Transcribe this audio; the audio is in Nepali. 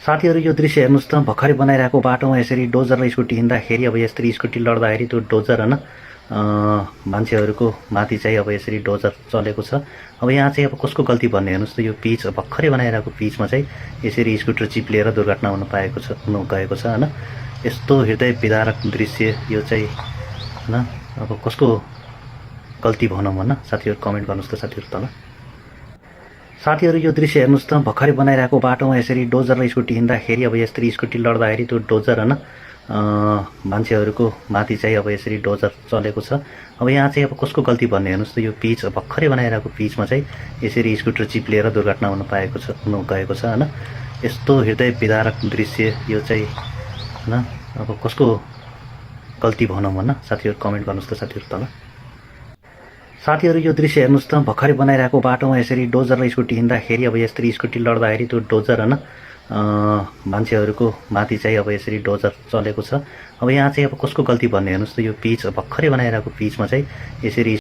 साथीहरु यो दृश्य हेर्नुस् त भर्खरै बनाइरहेको बाटोमा यसरी डोजर र स्कुटी हिँड्दाखेरि अब यसरी स्कुटी लड्दाखेरि त्यो डोजर हैन मान्छेहरुको माथि चाहिँ अब यसरी डोजर चलेको छ। अब यहाँ चाहिँ अब कसको गल्ती भन्ने हेर्नुस् त यो पिच भर्खरै बनाइरहेको पिचमा चाहिँ यसरी स्कुटर चिप्लिएर दुर्घटना हुन गएको छ हैन। यस्तो हृदय विदारक दृश्य यो चाहिँ हैन। अब कसको गल्ती भनौँ हैन साथीहरु कमेन्ट गर्नुस् त साथीहरु तल। साथीहरु यो दृश्य हेर्नुस् त भर्खरै बनाइरहेको बाटोमा यसरी डोजर र स्कुटी हिँड्दाखेरि अब यसरी स्कुटी लड्दाखेरि त्यो डोजर हैन मान्छेहरुको माथि चाहिँ अब यसरी डोजर चलेको छ। अब यहाँ चाहिँ अब कसको गल्ती भन्ने हेर्नुस् त यो पिच भर्खरै बनाइरहेको पिचमा चाहिँ यसरी स्कुटर चिप्लिएर दुर्घटना हुन गएको छ हैन। यस्तो हृदय विदारक दृश्य यो चाहिँ हैन। अब कसको गल्ती भनौँ हैन साथीहरु कमेन्ट गर्नुस् त साथीहरु तल। साथीहरु यो दृश्य हेर्नुस् त भर्खरै बनाइरहेको बाटोमा यसरी डोजर र स्कुटी हिँड्दाखेरि अब यसरी स्कुटी लड्दाखेरि त्यो डोजर हैन मान्छेहरुको माथि चाहिँ अब यसरी डोजर चलेको छ। अब यहाँ चाहिँ अब कसको गल्ती भन्ने हेर्नुस् त यो पिच भर्खरै बनाइरहेको पिचमा चाहिँ यसरी